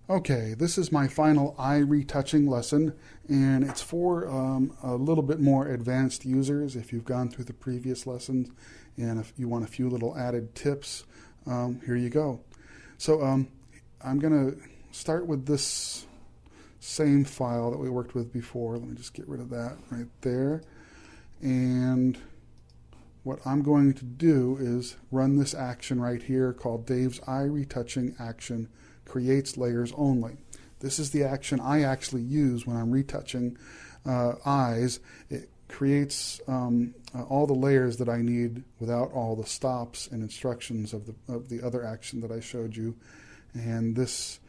Okay, this is my final eye retouching lesson, and it's for a little bit more advanced users. If you've gone through the previous lessons and if you want a few little added tips, here you go. So I'm going to start with this same file that we worked with before. Let me just get rid of that right there. And what I'm going to do is run this action right here called Dave's Eye Retouching Action Creates Layers Only. This is the action I actually use when I'm retouching eyes. It creates all the layers that I need without all the stops and instructions of the other action that I showed you. And this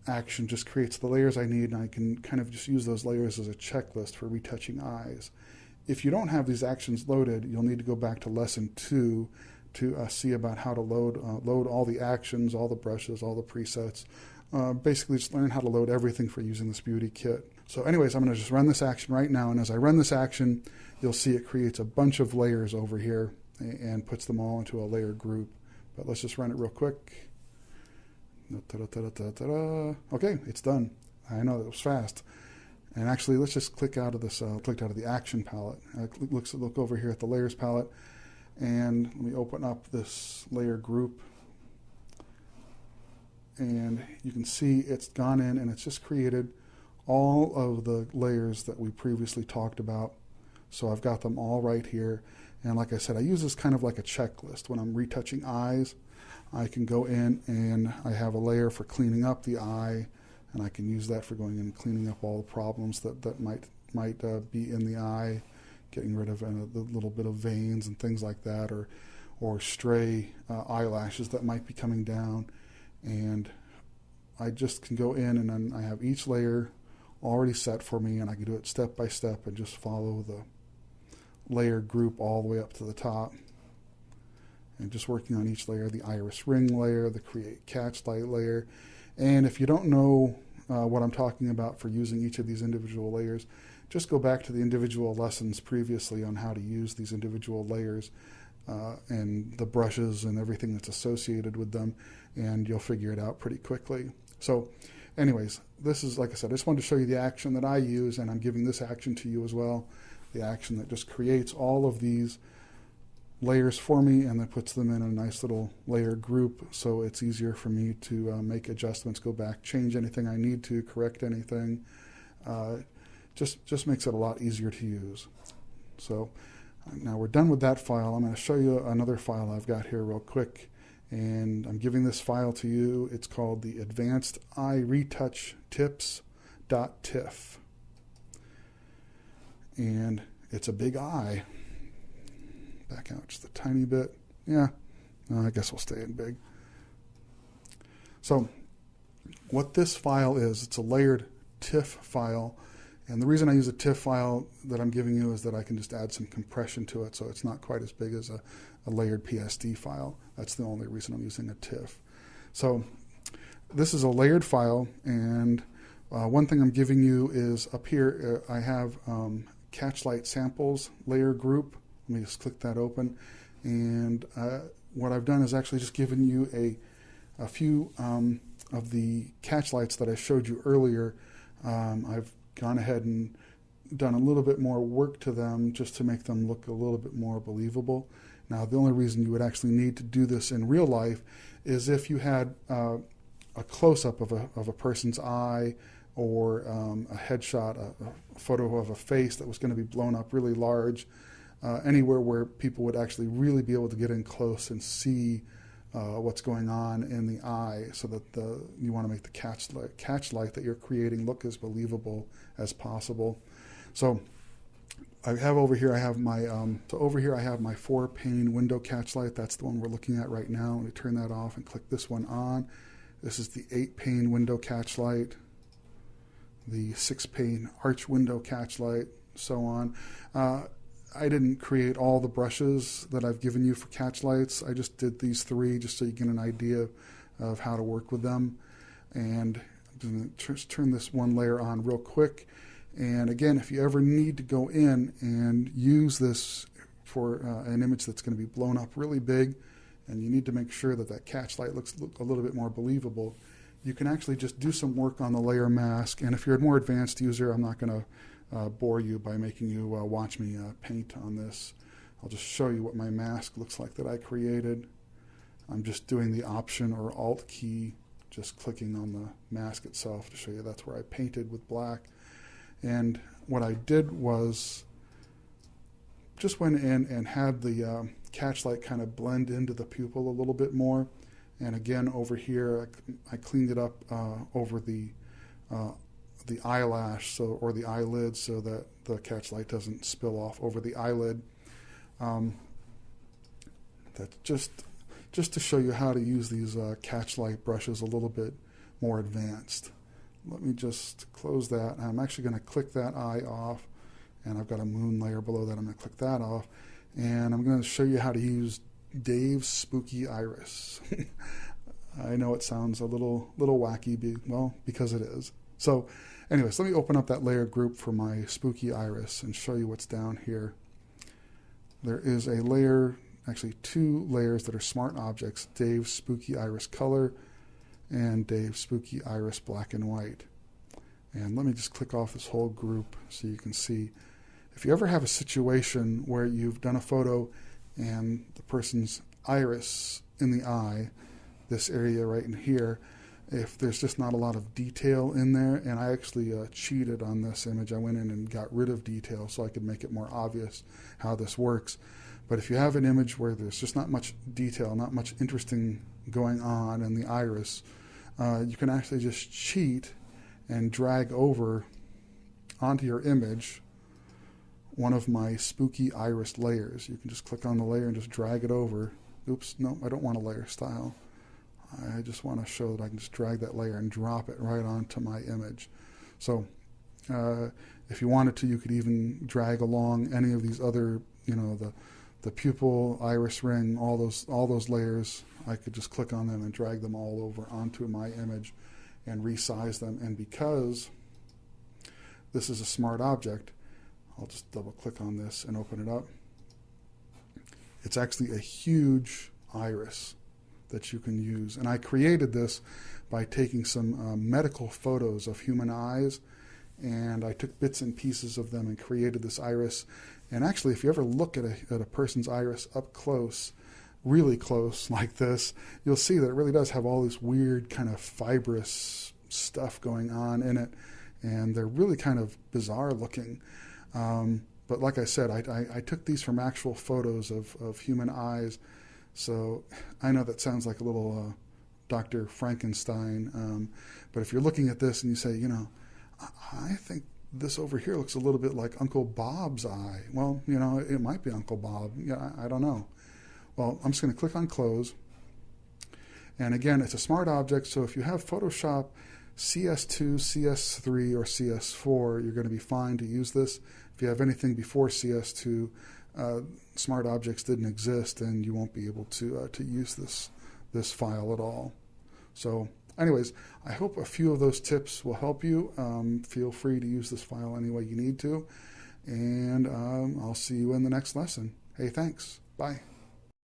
action just creates the layers I need, and I can kind of just use those layers as a checklist for retouching eyes. If you don't have these actions loaded, you'll need to go back to lesson 2 to see about how to load all the actions, all the brushes, all the presets. Basically just learn how to load everything for using this beauty kit. So anyways, I'm going to just run this action right now, and as I run this action, you'll see it creates a bunch of layers over here and puts them all into a layer group. But let's just run it real quick. Okay, it's done. I know that was fast. And actually, let's just click out of this. Clicked out of the action palette. Look over here at the layers palette, and let me open up this layer group. And you can see it's gone in and it's just created all of the layers that we previously talked about. So I've got them all right here. And like I said, I use this kind of like a checklist. When I'm retouching eyes, I can go in and I have a layer for cleaning up the eye, and I can use that for going in and cleaning up all the problems that might be in the eye, getting rid of the little bit of veins and things like that, or stray eyelashes that might be coming down. And I just can go in and then I have each layer already set for me, and I can do it step by step and just follow the layer group all the way up to the top. And just working on each layer, the iris ring layer, the create catch light layer. And if you don't know what I'm talking about for using each of these individual layers, just go back to the individual lessons previously on how to use these individual layers and the brushes and everything that's associated with them, and you'll figure it out pretty quickly. So anyways, this is, like I said, I just wanted to show you the action that I use, and I'm giving this action to you as well, the action that just creates all of these layers for me and then puts them in a nice little layer group, so it's easier for me to make adjustments, go back, change anything I need to, correct anything. Just makes it a lot easier to use. So now we're done with that file. I'm going to show you another file I've got here real quick, and I'm giving this file to you. It's called the Advanced Eye Retouch Tips.tiff, and it's a big eye. Back out just a tiny bit. Yeah, no, I guess we'll stay in big. So what this file is, it's a layered TIFF file. And the reason I use a TIFF file that I'm giving you is that I can just add some compression to it, so it's not quite as big as a layered PSD file. That's the only reason I'm using a TIFF. So this is a layered file, and one thing I'm giving you is up here, I have Catchlight Samples layer group. Let me just click that open, and what I've done is actually just given you a few of the catch lights that I showed you earlier. I've gone ahead and done a little bit more work to them just to make them look a little bit more believable. Now, the only reason you would actually need to do this in real life is if you had a close-up of a person's eye, or a headshot, a photo of a face that was going to be blown up really large, anywhere where people would actually really be able to get in close and see what's going on in the eye, so that you want to make the catch light that you're creating look as believable as possible. So I have over here, I have my 4-pane window catch light. That's the one we're looking at right now. Let me turn that off and click this one on. This is the 8-pane window catch light, the 6-pane arch window catch light, so on. I didn't create all the brushes that I've given you for catch lights. I just did these 3 just so you get an idea of how to work with them. And I'm going to just turn this one layer on real quick. And again, if you ever need to go in and use this for an image that's going to be blown up really big, and you need to make sure that that catch light looks a little bit more believable, you can actually just do some work on the layer mask. And if you're a more advanced user, I'm not going to bore you by making you watch me paint on this. I'll just show you what my mask looks like that I created. I'm just doing the Option or Alt key, just clicking on the mask itself to show you that's where I painted with black. And what I did was just went in and had the catchlight kind of blend into the pupil a little bit more. And again, over here, I cleaned it up over the eyelash, or the eyelid, so that the catchlight doesn't spill off over the eyelid. That's just to show you how to use these catchlight brushes a little bit more advanced. Let me just close that. I'm actually going to click that eye off, and I've got a moon layer below that. I'm going to click that off, and I'm going to show you how to use Dave's Spooky Iris. I know it sounds a little wacky, well, because it is. So anyways, let me open up that layer group for my Spooky Iris and show you what's down here. There is a layer, actually two layers that are smart objects, Dave's Spooky Iris Color and Dave's Spooky Iris Black and White. And let me just click off this whole group so you can see. If you ever have a situation where you've done a photo and the person's iris in the eye, this area right in here, if there's just not a lot of detail in there, and I actually cheated on this image. I went in and got rid of detail so I could make it more obvious how this works. But if you have an image where there's just not much detail, not much interesting going on in the iris, you can actually just cheat and drag over onto your image one of my Spooky Iris layers. You can just click on the layer and just drag it over. Oops, no, I don't want a layer style. I just want to show that I can just drag that layer and drop it right onto my image. So if you wanted to, you could even drag along any of these other, the pupil, iris ring, all those layers. I could just click on them and drag them all over onto my image and resize them. And because this is a smart object, I'll just double click on this and open it up. It's actually a huge iris that you can use. And I created this by taking some medical photos of human eyes, and I took bits and pieces of them and created this iris. And actually, if you ever look at a person's iris up close, really close like this, you'll see that it really does have all this weird kind of fibrous stuff going on in it, and they're really kind of bizarre looking. But like I said, I took these from actual photos of human eyes. So I know that sounds like a little Dr. Frankenstein, but if you're looking at this and you say, I think this over here looks a little bit like Uncle Bob's eye. Well, it might be Uncle Bob. Yeah, I don't know. Well, I'm just going to click on Close. And again, it's a smart object, so if you have Photoshop CS2, CS3, or CS4, you're going to be fine to use this. If you have anything before CS2, smart objects didn't exist, and you won't be able to use this file at all. So anyways, I hope a few of those tips will help you. Feel free to use this file any way you need to, and I'll see you in the next lesson. Hey, thanks. Bye.